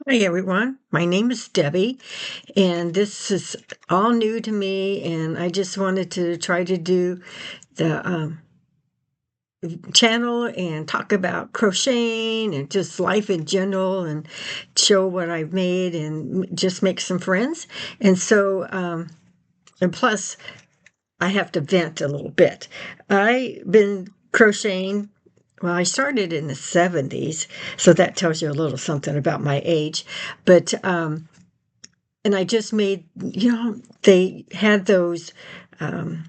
Hi everyone, my name is Debbie, and this is all new to me, and I just wanted to try to do the channel and talk about crocheting and just life in general and show what I've made and just make some friends. And so, and plus, I have to vent a little bit. I've been crocheting. Well, I started in the 70s, so that tells you a little something about my age. But and I just made, they had those, um,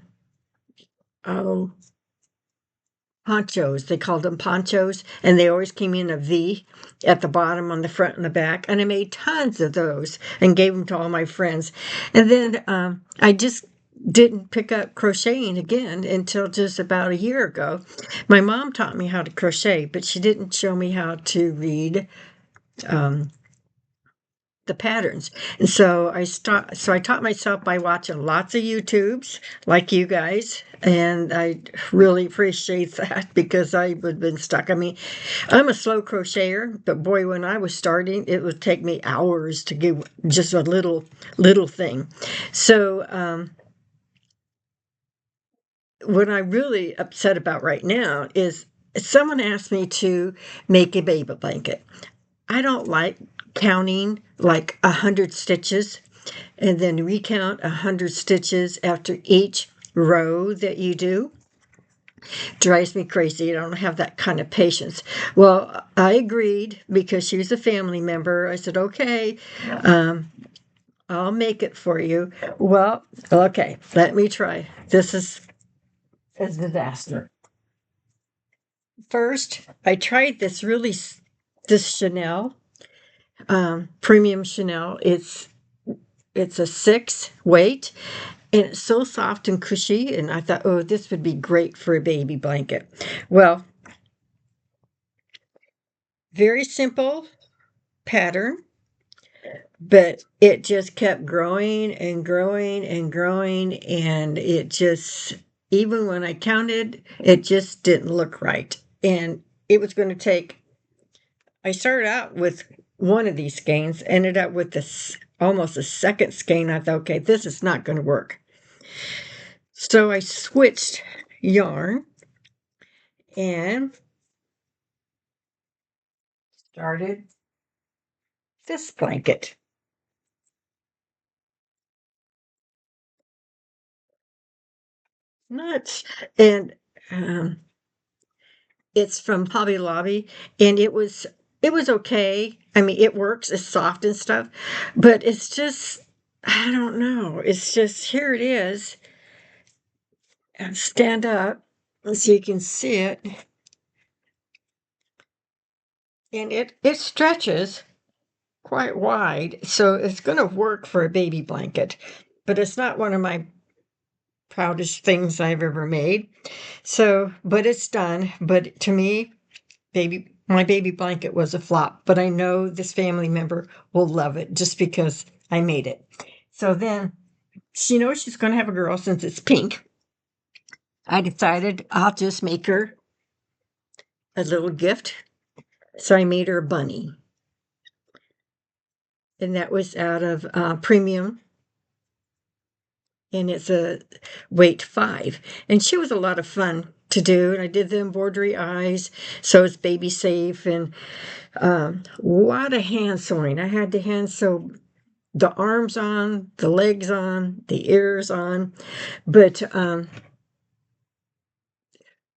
oh, ponchos. They called them ponchos, and they always came in a V at the bottom, on the front and the back. And I made tons of those and gave them to all my friends. And then I just didn't pick up crocheting again until just about a year ago. My mom taught me how to crochet, but she didn't show me how to read. Um, the patterns. And so I taught myself by watching lots of YouTubes like you guys. And I really appreciate that because I would have been stuck. I mean, I'm a slow crocheter, but boy, when I was starting, it would take me hours to get just a little thing. So, what I'm really upset about right now is someone asked me to make a baby blanket. I don't like counting like 100 stitches and then recount 100 stitches after each row that you do. Drives me crazy. I don't have that kind of patience. Well, I agreed because she was a family member. I said, okay, I'll make it for you. Well, okay, let me try. This is a disaster. First, I tried this Chanel, premium Chanel. It's a 6 weight, and it's so soft and cushy. And I thought, oh, this would be great for a baby blanket. Well, very simple pattern, but it just kept growing and growing and growing. And it just, even when I counted, it just didn't look right. And it was going to take, I started out with one of these skeins, ended up with this almost a second skein. I thought, okay, this is not going to work. So I switched yarn and started this blanket. Nuts. And it's from Hobby Lobby, and it was okay. I mean, it works. It's soft and stuff, but it's just, I don't know. It's just, here it is. And stand up so you can see it, and it stretches quite wide, so it's going to work for a baby blanket, but it's not one of my proudest things I've ever made. So, but it's done. But to me, my baby blanket was a flop, but I know this family member will love it just because I made it. So then she knows she's going to have a girl since it's pink. I decided I'll just make her a little gift. So I made her a bunny, and that was out of premium, and it's a weight 5. And she was a lot of fun to do. And I did the embroidery eyes, so it's baby safe, and a lot of hand sewing. I had to hand sew the arms on, the legs on, the ears on. But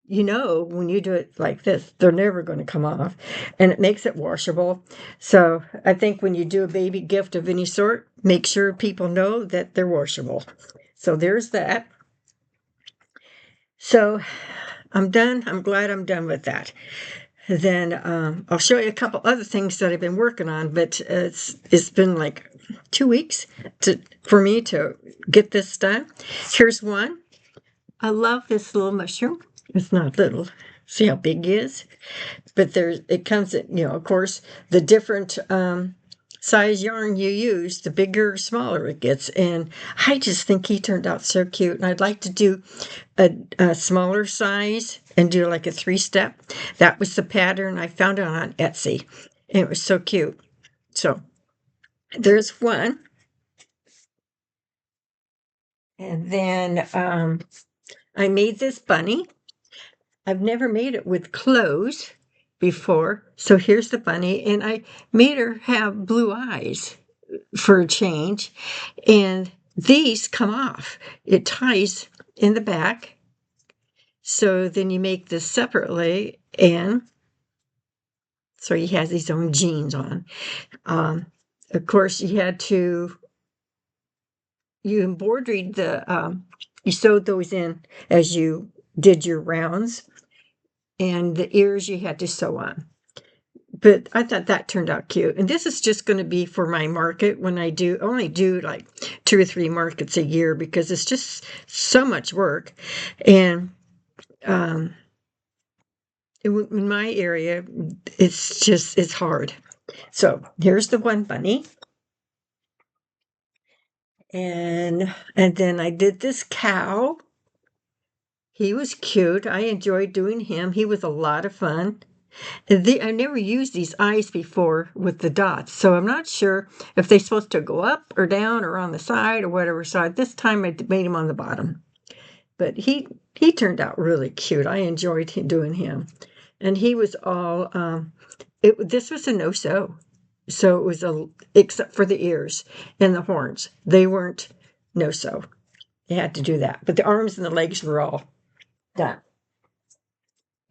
when you do it like this, they're never going to come off, and it makes it washable. So I think when you do a baby gift of any sort, make sure people know that they're washable. So there's that. So I'm done. I'm glad I'm done with that. Then I'll show you a couple other things that I've been working on, but it's been like 2 weeks for me to get this done. Here's one. I love this little mushroom. It's not little. See how big he is? But it comes in, of course, the different size yarn you use, the bigger or smaller it gets. And I just think he turned out so cute. And I'd like to do a smaller size and do like a 3-step. That was the pattern. I found it on Etsy. And it was so cute. So there's one. And then I made this bunny. I've never made it with clothes before. So here's the bunny. And I made her have blue eyes for a change. And these come off. It ties in the back. So then you make this separately. And so he has his own jeans on. Of course, you embroidered you sewed those in as you did your rounds, and the ears you had to sew on. But I thought that turned out cute. And this is just going to be for my market when I only do like 2 or 3 markets a year because it's just so much work. And in my area, it's hard. So here's the one bunny. And then I did this cow. He was cute. I enjoyed doing him. He was a lot of fun. I never used these eyes before with the dots, so I'm not sure if they're supposed to go up or down or on the side or whatever. So this time I made him on the bottom. But he turned out really cute. I enjoyed doing him. And he was all, this was a no-sew. So it was except for the ears and the horns. They weren't no-sew. You had to do that. But the arms and the legs were all done.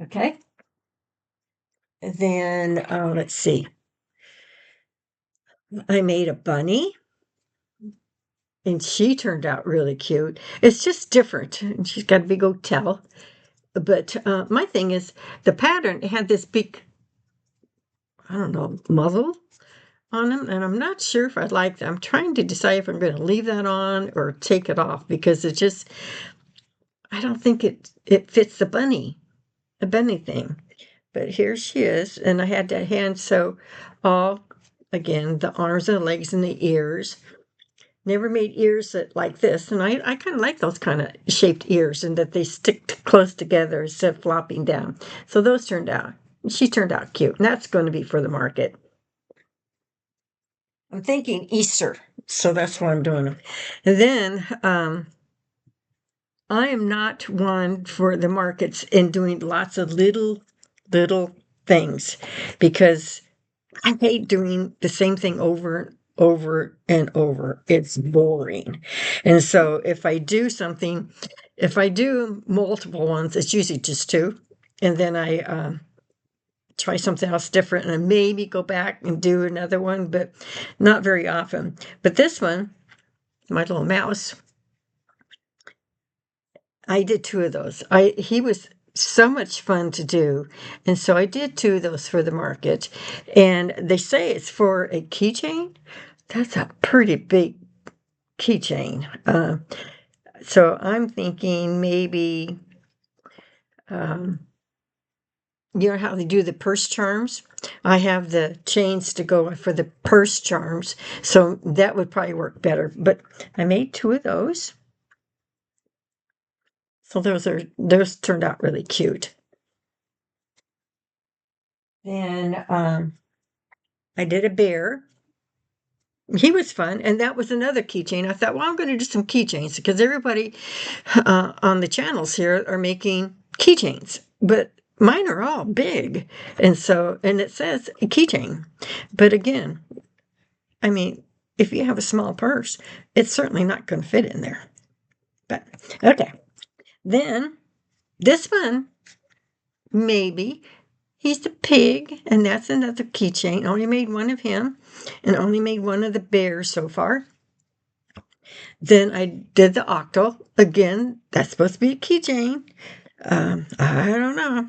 Okay. And then, let's see. I made a bunny. And she turned out really cute. It's just different. And she's got a big old tail. But my thing is, the pattern had this big, I don't know, muzzle on them. And I'm not sure if I like that. I'm trying to decide if I'm going to leave that on or take it off because it just, I don't think it fits the bunny thing. But here she is. And I had to hand sew again, the arms and the legs and the ears. Never made ears like this, and I kind of like those kind of shaped ears and that they stick close together instead of flopping down. So those turned out. She turned out cute, and that's going to be for the market. I'm thinking Easter, so that's why I'm doing them. And then I am not one for the markets and doing lots of little things because I hate doing the same thing over and over. It's boring. And so if I do multiple ones, it's usually just 2. And then I try something else different and I maybe go back and do another one, but not very often. But this one, my little mouse, I did 2 of those. He was so much fun to do. And so I did 2 of those for the market. And they say it's for a keychain. That's a pretty big keychain. So I'm thinking maybe, you know how they do the purse charms? I have the chains to go for the purse charms. So that would probably work better. But I made 2 of those. So those turned out really cute. Then I did a bear. He was fun, and that was another keychain. I thought, well, I'm going to do some keychains because everybody on the channels here are making keychains, but mine are all big, and it says a keychain. But again, I mean, if you have a small purse, it's certainly not going to fit in there. But okay, then this one maybe. He's the pig, and that's another keychain. Only made one of him, and only made one of the bears so far. Then I did the octal. Again, that's supposed to be a keychain. I don't know.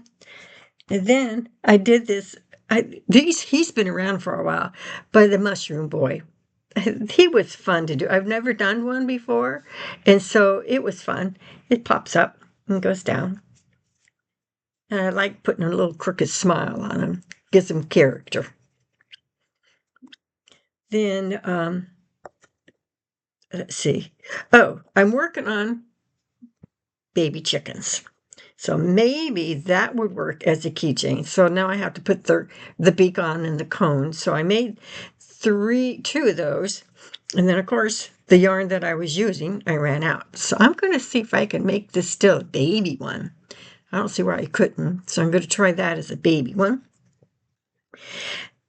And then I did this. He's been around for a while, by the Mushroom Boy. He was fun to do. I've never done one before, and so it was fun. It pops up and goes down. And I like putting a little crooked smile on him. Gives him character. Then, let's see. Oh, I'm working on baby chickens. So maybe that would work as a keychain. So now I have to put the beak on and the cone. So I made two of those. And then, of course, the yarn that I was using, I ran out. So I'm going to see if I can make this still a baby one. I don't see why I couldn't. So I'm going to try that as a baby one.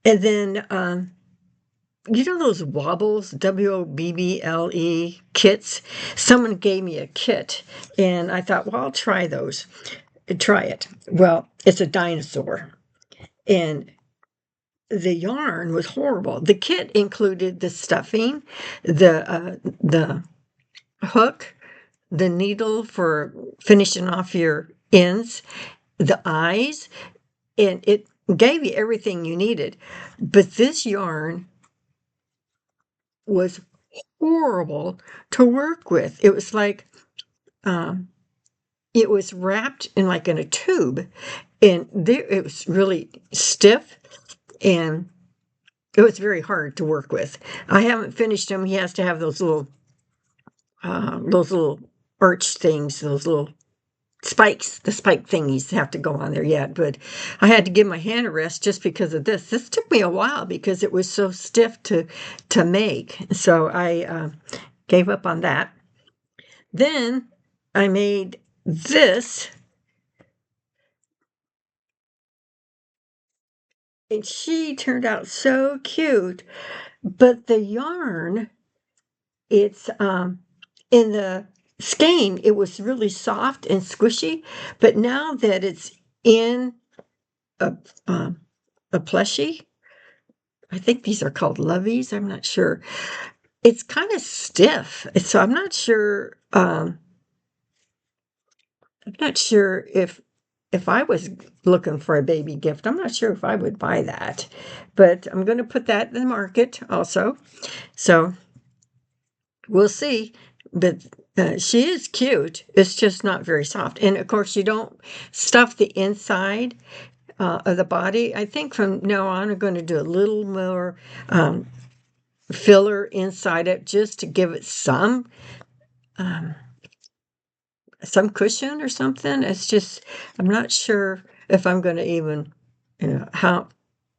And then, you know those Wobbles, WOBBLE kits? Someone gave me a kit, and I thought, well, I'll try those. Try it. Well, it's a dinosaur. And the yarn was horrible. The kit included the stuffing, the hook, the needle for finishing off your ends, the eyes, and it gave you everything you needed. But this yarn was horrible to work with. It was like it was wrapped in a tube, and it was really stiff, and it was very hard to work with. I haven't finished him. He has to have those little arch things, those little spikes, the spike thingies have to go on there yet. But I had to give my hand a rest just because of this. This took me a while because it was so stiff to make. So I gave up on that. Then I made this, and she turned out so cute. But the yarn, it's in the skein, it was really soft and squishy. But now that it's in a plushie, I think these are called loveys. I'm not sure. It's kind of stiff, so I'm not sure. I'm not sure if I was looking for a baby gift, I'm not sure if I would buy that. But I'm going to put that in the market also. So we'll see. But she is cute. It's just not very soft. And of course, you don't stuff the inside of the body. I think from now on, I'm going to do a little more filler inside it just to give it some cushion or something. It's just, I'm not sure if I'm going to even, how,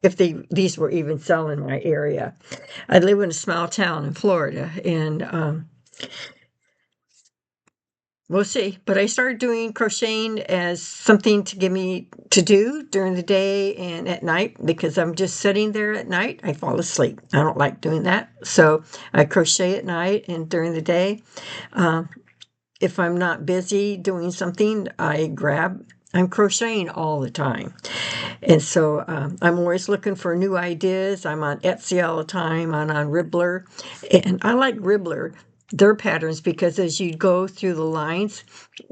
if these were even selling in my area. I live in a small town in Florida, and we'll see. But I started doing crocheting as something to give me to do during the day and at night, because I'm just sitting there at night. I fall asleep. I don't like doing that. So I crochet at night and during the day. If I'm not busy doing something, I'm crocheting all the time. And so I'm always looking for new ideas. I'm on Etsy all the time. I'm on Ribbler. And I like Ribbler, their patterns, because as you go through the lines,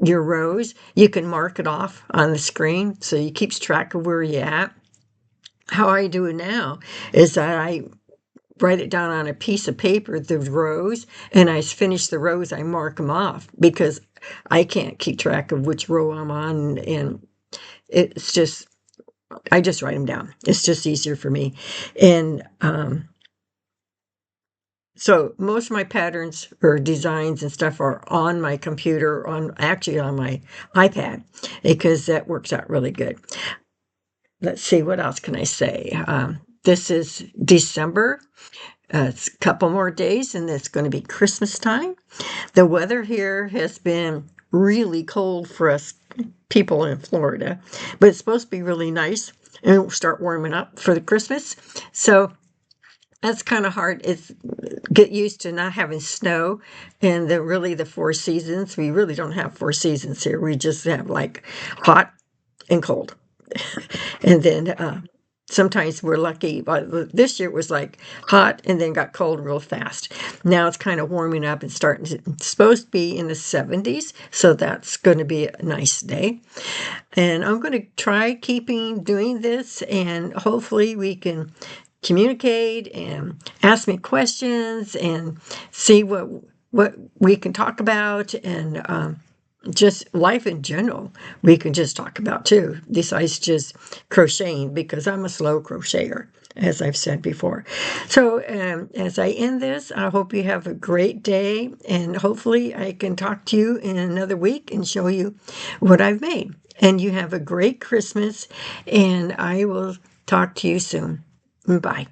your rows, you can mark it off on the screen. So you keeps track of where you're at. How I do it now is that I write it down on a piece of paper, the rows, and I finish the rows, I mark them off, because I can't keep track of which row I'm on, and it's just, I just write them down. It's just easier for me. And so most of my patterns or designs and stuff are on my computer, actually on my iPad, because that works out really good. Let's see, what else can I say? This is December. It's a couple more days and it's going to be Christmas time. The weather here has been really cold for us people in Florida, but it's supposed to be really nice and it'll start warming up for the Christmas. So that's kind of hard. It's get used to not having snow and the 4 seasons. We really don't have 4 seasons here. We just have like hot and cold. And then sometimes we're lucky, but this year it was like hot and then got cold real fast. Now it's kind of warming up and it's supposed to be in the 70s, so that's going to be a nice day. And I'm going to try doing this, and hopefully we can communicate and ask me questions and see what we can talk about, and just life in general, we can just talk about too, besides just crocheting, because I'm a slow crocheter, as I've said before. So, as I end this, I hope you have a great day, and hopefully I can talk to you in another week and show you what I've made. And you have a great Christmas, and I will talk to you soon. Bye.